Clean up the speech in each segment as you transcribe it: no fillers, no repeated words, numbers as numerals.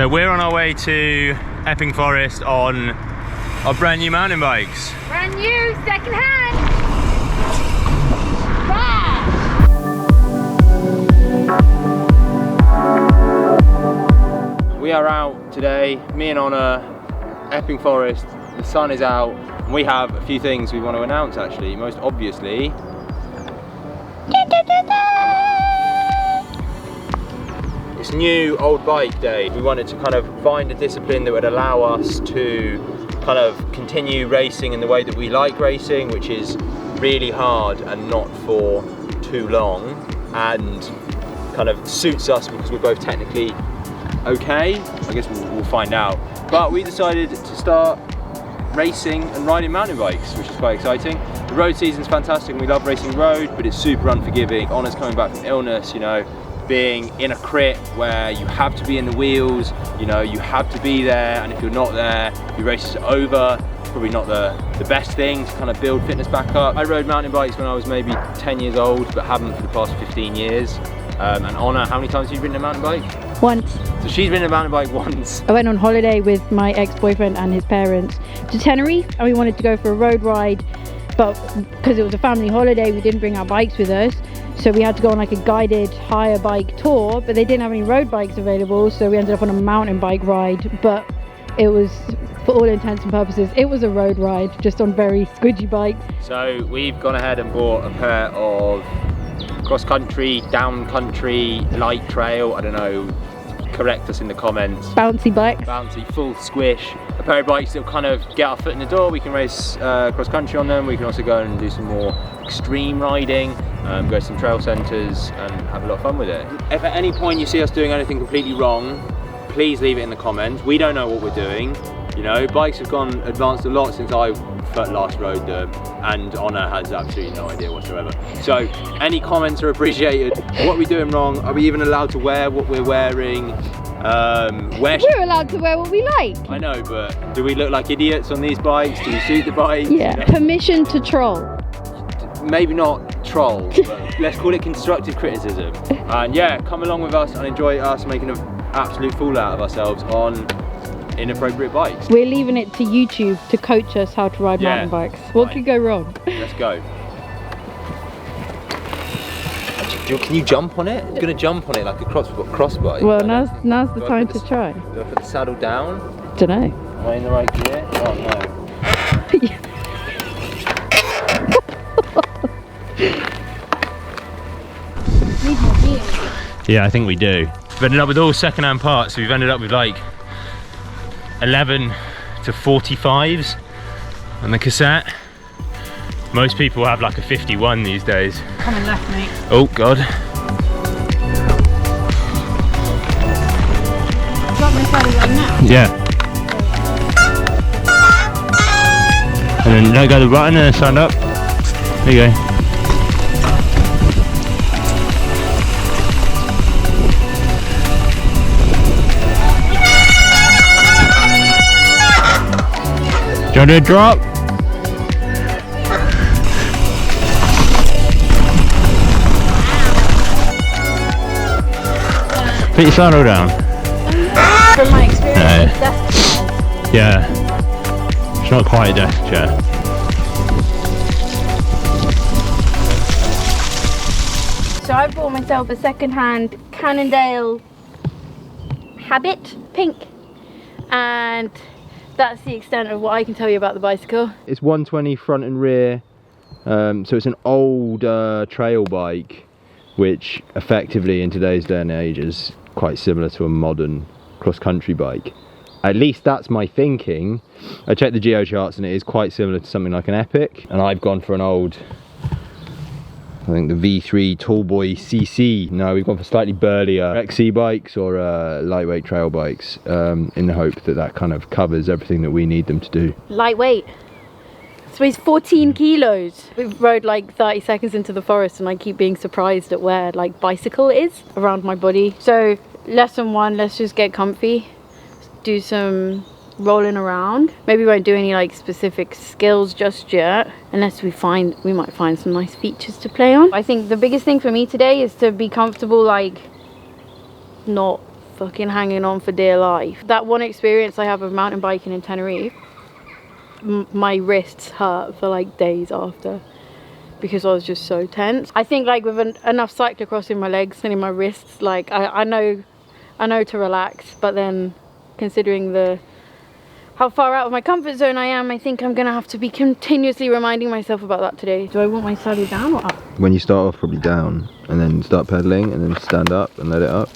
So we're on our way to Epping Forest on our brand new mountain bikes. Brand new, second hand. Wow. We are out today, me and Honor, Epping Forest. The sun is out, and we have a few things we want to announce actually. Most obviously, it's new old bike day. We wanted to kind of find a discipline that would allow us to kind of continue racing in the way that we like racing, which is really hard and not for too long, and kind of suits us because we're both technically okay. I guess we'll find out. But we decided to start racing and riding mountain bikes, which is quite exciting. The road season's fantastic and we love racing road, but it's super unforgiving. Honor's coming back from illness, you know, being in a crit where you have to be in the wheels, you know, you have to be there, and if you're not there, your race is over. It's probably not the best thing to kind of build fitness back up. I rode mountain bikes when I was maybe 10 years old, but haven't for the past 15 years. And Honor, how many times have you ridden a mountain bike? Once. So she's ridden a mountain bike once. I went on holiday with my ex-boyfriend and his parents to Tenerife, and we wanted to go for a road ride, but because it was a family holiday, we didn't bring our bikes with us. So we had to go on like a guided hire bike tour, but they didn't have any road bikes available, so we ended up on a mountain bike ride. But it was, for all intents and purposes, it was a road ride, just on very squidgy bikes. So we've gone ahead and bought a pair of cross-country, down-country, light trail, I don't know, correct us in the comments. Bouncy bikes. Bouncy, full squish. A pair of bikes that will kind of get our foot in the door. We can race cross-country on them. We can also go and do some more extreme riding, go to some trail centres and have a lot of fun with it. If at any point you see us doing anything completely wrong, please leave it in the comments. We don't know what we're doing. You know, bikes have advanced a lot since I last rode them, and Honor has absolutely no idea whatsoever. So any comments are appreciated. What are we doing wrong? Are we even allowed to wear what we're wearing? We're allowed to wear what we like. I know, but do we look like idiots on these bikes? Do we suit the bike? Yeah. Permission to troll. Maybe not troll, but let's call it constructive criticism. And yeah, come along with us and enjoy us making an absolute fool out of ourselves on inappropriate bikes. We're leaving it to YouTube to coach us how to ride mountain bikes. What could go wrong? Let's go. Can you jump on it? I'm gonna jump on it like a cross bike. Well, now's the time to try. Do I put the saddle down? Don't know. Am I in the right gear? Oh no. Yeah, I think we do. We've ended up with all second-hand parts, so we've ended up with like 11 to 45s on the cassette. Most people have like a 51 these days. Coming left, mate. Oh god. Got my saddle right now. Yeah. And then let go of the button and stand up. There you go. Do you want to do a drop? Put your saddle down. From my experience with desk chairs. Yeah. It's not quite a desk chair. So I bought myself a second-hand Cannondale Habit Pink, and that's the extent of what I can tell you about the bicycle. It's 120 front and rear, so it's an old trail bike, which effectively in today's day and age is quite similar to a modern cross-country bike. At least that's my thinking. I checked the geo charts and it is quite similar to something like an Epic, and I've gone for an old, I think the V3 Tallboy CC. No, we've gone for slightly burlier XC bikes or lightweight trail bikes, in the hope that that kind of covers everything that we need them to do. Lightweight. It weighs 14 kilos. We've rode like 30 seconds into the forest and I keep being surprised at where like bicycle is around my body. So lesson one, let's just get comfy, do some rolling around. Maybe we won't do any like specific skills just yet, unless we might find some nice features to play on. I think the biggest thing for me today is to be comfortable, like not fucking hanging on for dear life. That one experience I have of mountain biking in Tenerife, my wrists hurt for like days after because I was just so tense. I think like with enough cyclocross in my legs and in my wrists, like I know to relax, but then considering how far out of my comfort zone I am, I think I'm gonna have to be continuously reminding myself about that today. Do I want my saddle down or up? When you start off, probably down, and then start pedaling, and then stand up and let it up.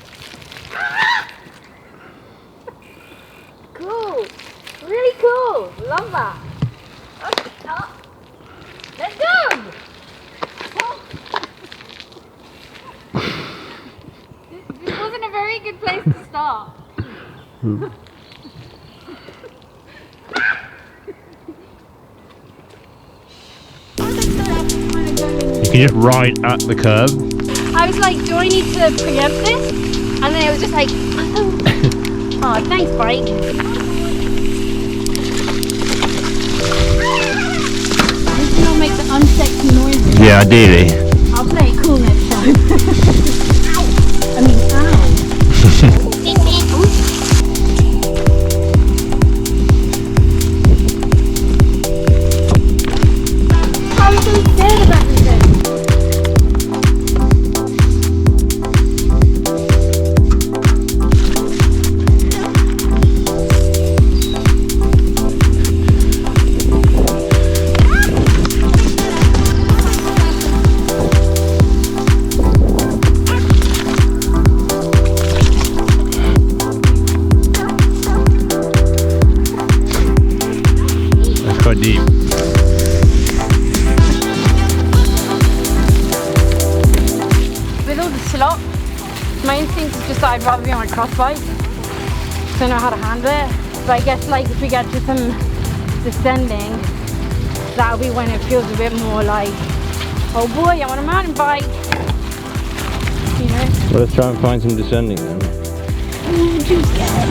Cool. Really cool. Love that. Okay, up. Let's go. This wasn't a very good place to start. You can just ride at the curb. I was like, do I need to preempt this? And then it was just like, oh, thanks, bike. This is not make the unsexy noises. Yeah, ideally. I'll play it cool next time. I mean, ow. I'm so scared about this thing. That's quite deep. With all the slop, my instinct is just that I'd rather be on a cross bike. So I know how to handle it. But I guess like if we get to some descending, that'll be when it feels a bit more like, oh boy, I'm on a mountain bike. You know? Well, let's try and find some descending then. I'm too scared.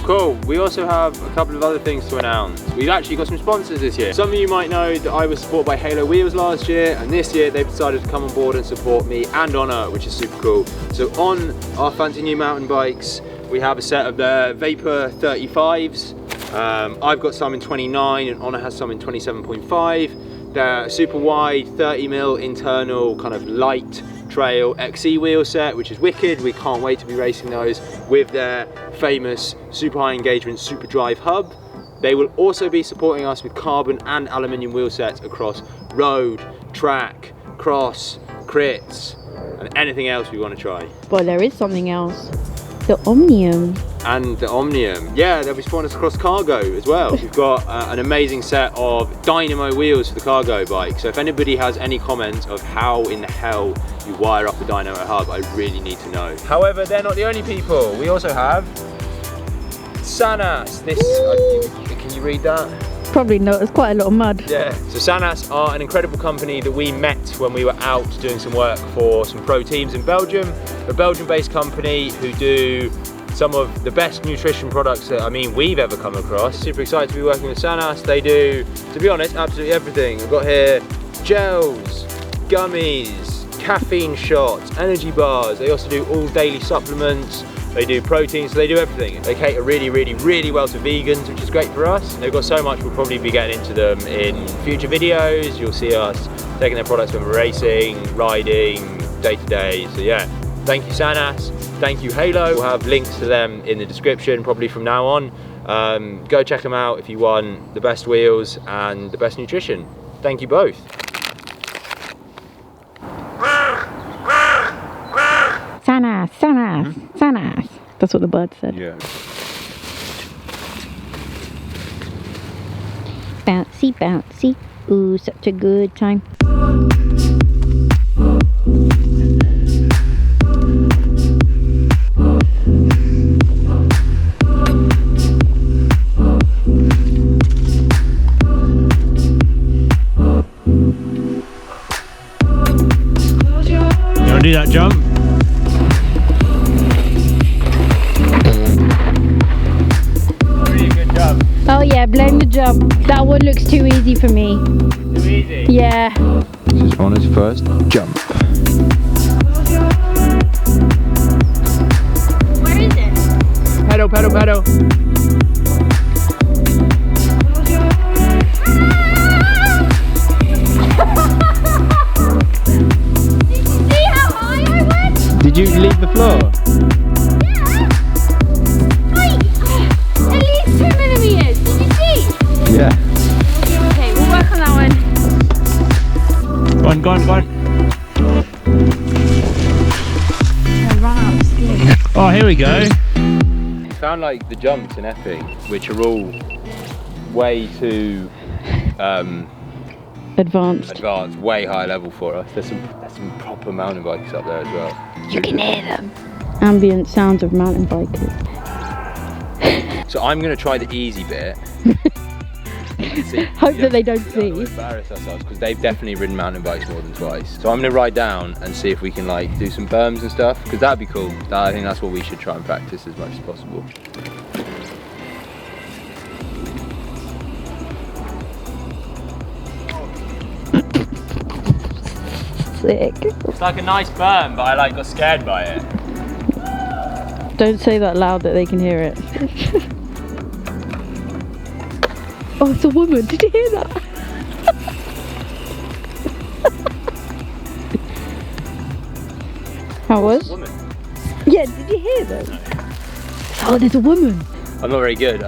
Cool. We also have a couple of other things to announce. We've actually got some sponsors this year. Some of you might know that I was supported by Halo Wheels last year, and this year they've decided to come on board and support me and Honor, which is super cool. So on our fancy new mountain bikes, we have a set of the Vapor 35s. I've got some in 29 and Honor has some in 27.5. They're super wide, 30mm internal kind of light trail XC wheel set, which is wicked. We can't wait to be racing those with their famous super high engagement super drive hub. They will also be supporting us with carbon and aluminium wheel sets across road, track, cross, crits, and anything else we want to try. But there is something else. The Omnium. And the Omnium, yeah, they'll be supporting us across cargo as well. We've got an amazing set of dynamo wheels for the cargo bike. So if anybody has any comments of how in the hell you wire up a dynamo hub, I really need to know. However, they're not the only people. We also have Sanas. This, can you read that? Probably not, there's quite a lot of mud. Yeah, so Sanas are an incredible company that we met when we were out doing some work for some pro teams in Belgium. A Belgian-based company who do some of the best nutrition products that we've ever come across. Super excited to be working with Sanas. They do, to be honest, absolutely everything. We've got here gels, gummies, caffeine shots, energy bars. They also do all daily supplements. They do protein, so they do everything. They cater really, really, really well to vegans, which is great for us. They've got so much, we'll probably be getting into them in future videos. You'll see us taking their products when we're racing, riding, day to day. So yeah, thank you Sanas, thank you Halo. We'll have links to them in the description probably from now on. Go check them out if you want the best wheels and the best nutrition. Thank you both. Sanas, Sanas, Sanas. That's what the bird said. Yeah. Bouncy, bouncy. Ooh, such a good time. You wanna do that jump? Really good job. Oh yeah, blame the jump. That one looks too easy for me. Too easy? Yeah. This is Honnor's first jump. Where is it? Pedal, pedal, pedal. See how high I went? Did you leave the floor? At least 2 millimeters. Did you see? Yeah. Okay, we'll work on that one. Go on, go on, go on. I ran out of steam. Oh, here we go. Found like the jumps in Epping, which are all way too Advanced. way high level for us. There's some proper mountain bikes up there as well. You can hear them. Ambient sounds of mountain bikers. So I'm gonna try the easy bit. Hope that they don't We see. don't embarrass ourselves because they've definitely ridden mountain bikes more than twice. So I'm gonna ride down and see if we can like do some berms and stuff because that'd be cool. I think that's what we should try and practice as much as possible. Sick. It's like a nice berm, but I like got scared by it. Don't say that loud that they can hear it. Oh, it's a woman. Did you hear that? How was? Woman. Yeah, did you hear that? Oh, there's a woman. I'm not very good.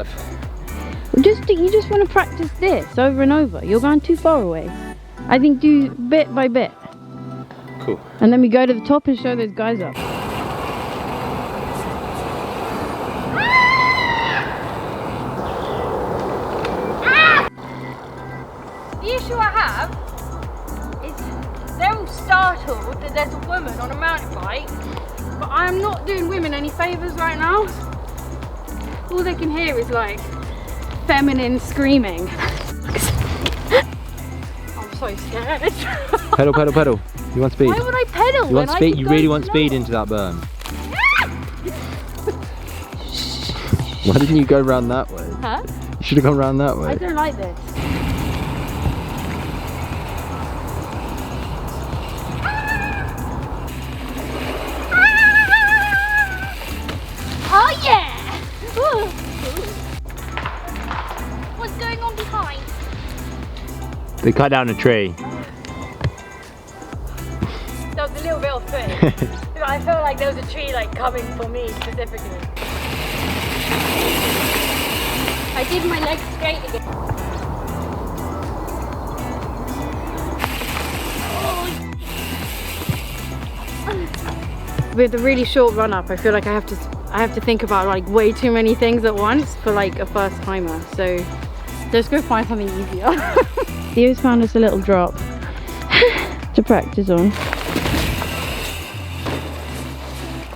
You just want to practice this over and over. You're going too far away. I think do bit by bit. Cool. And then we go to the top and show those guys up. The issue I have is they're all startled that there's a woman on a mountain bike, but I'm not doing women any favours right now. All they can hear is like feminine screaming. I'm so scared. Pedal, pedal, pedal. You want speed? Why would I pedal? You want when I speed? could You go really want slow? speed into that berm. Why didn't you go round that way? Huh? You should have gone round that I way. don't like this. Oh yeah! Ooh. What's going on behind? They cut down a tree. That was a little bit off putting. I felt like there was a tree like coming for me specifically. I did my legs straight again. With a really short run up, I feel like I have to think about like way too many things at once for like a first timer. So let's go find something easier. Theo's found us a little drop to practice on.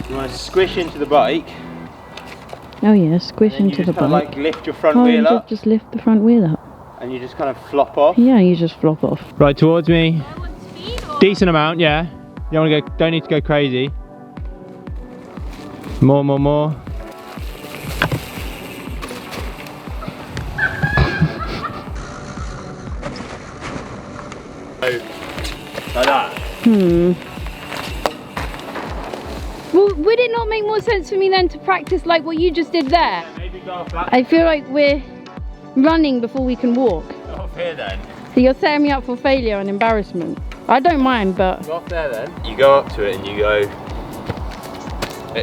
You want to squish into the bike. Oh yeah, squish And then into you the just kind of bike. like lift your front Oh, wheel you up just lift the front wheel up. and you just kind of flop off. Yeah, you just flop off. Right towards me. I want speed or Decent amount, yeah. You don't want to go. Don't need to go crazy. More, more, more. Like that. Well, would it not make more sense for me then to practice like what you just did there? Maybe go off that. I feel like we're running before we can walk. Go off here then. So you're setting me up for failure and embarrassment. I don't mind, but Go off there then. You go up to it and you go.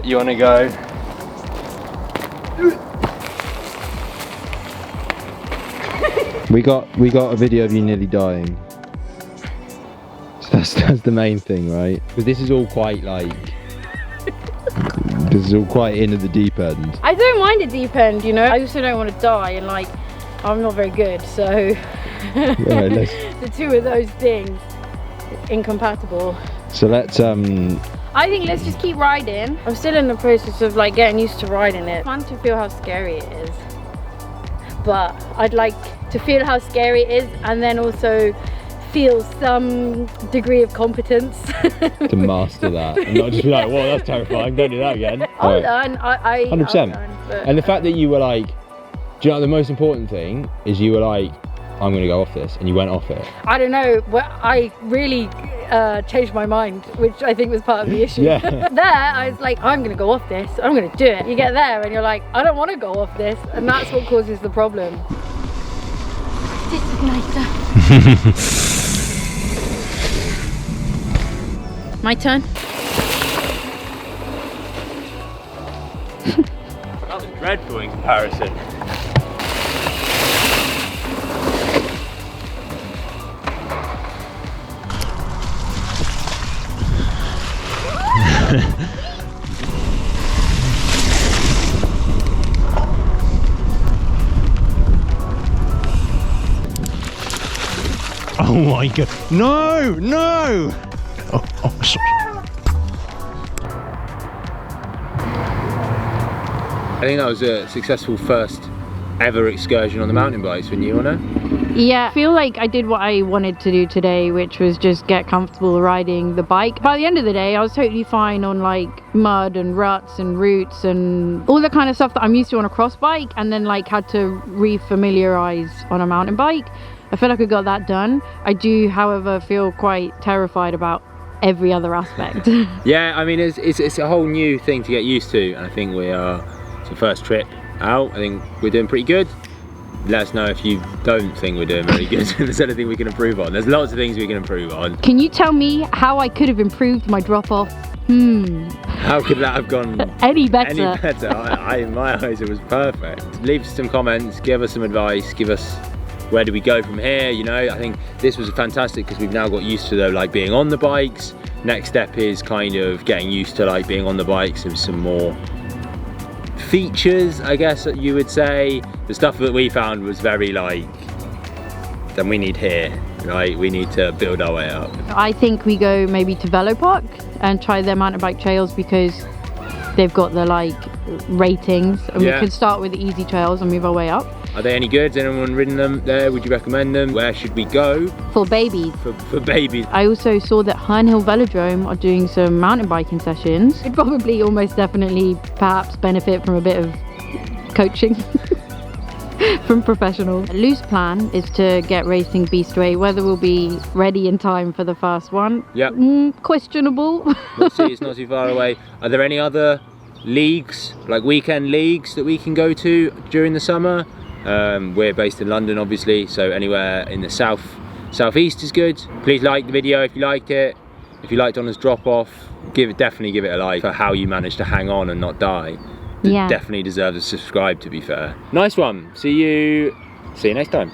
You want to go. We got a video of you nearly dying. So that's the main thing, right? Because this is all quite like this is all quite into the deep end. I don't mind a deep end, you know. I also don't want to die and like I'm not very good, so Right, let's, the two of those things incompatible. so let's I think let's just keep riding. I'm still in the process of like getting used to riding it. It's fun to feel how scary it is, but I'd like to feel how scary it is and then also feel some degree of competence. to master that and not just be like, whoa, that's terrifying, don't do that again. I'll Right. learn. I 100%. I'll learn, but And the fact that you were like Do you know the most important thing is you were like, I'm gonna go off this, and you went off it. I don't know, I really changed my mind, which I think was part of the issue. Yeah. There, I was like, I'm gonna go off this, I'm gonna do it. You get there and you're like, I don't wanna go off this, and that's what causes the problem. This is nicer. My turn. That was dreadful in comparison. Oh my god. No, no! Oh, sorry. I think that was a successful first ever excursion on the mountain bikes, wouldn't you, Anna? Yeah, I feel like I did what I wanted to do today, which was just get comfortable riding the bike. By the end of the day, I was totally fine on like mud and ruts and roots and all the kind of stuff that I'm used to on a cross bike, and then like had to re-familiarize on a mountain bike. I feel like I got that done. I do, however, feel quite terrified about every other aspect. Yeah, I mean, it's a whole new thing to get used to, and I think it's the first trip out. I think we're doing pretty good. Let us know if you don't think we're doing very good. If there's anything we can improve on. There's lots of things we can improve on. Can you tell me how I could have improved my drop-off? How could that have gone Any better? any better? In my eyes, it was perfect. Leave us some comments, give us some advice, give us where do we go from here. You know, I think this was fantastic because we've now got used to like being on the bikes. Next step is kind of getting used to like being on the bikes and some more features, I guess you would say. The stuff that we found was very like, then we need here, right? We need to build our way up. I think we go maybe to Velo Park and try their mountain bike trails because they've got the like ratings, and we could start with the easy trails and move our way up. Are they any good? Has anyone ridden them there? Would you recommend them? Where should we go? For babies. For babies. I also saw that Herne Hill Velodrome are doing some mountain biking sessions. It'd probably almost definitely perhaps benefit from a bit of coaching from professional. A loose plan is to get racing Beastway. Whether we'll be ready in time for the first one, questionable. We'll see, it's not too far away. Are there any other leagues, like weekend leagues, that we can go to during the summer? We're based in London, obviously, so anywhere in the southeast is good. Please like the video if you liked it. If you liked Donna's drop off, definitely give it a like. For how you managed to hang on and not die, definitely deserves a subscribe, to be fair. Nice one. See you next time.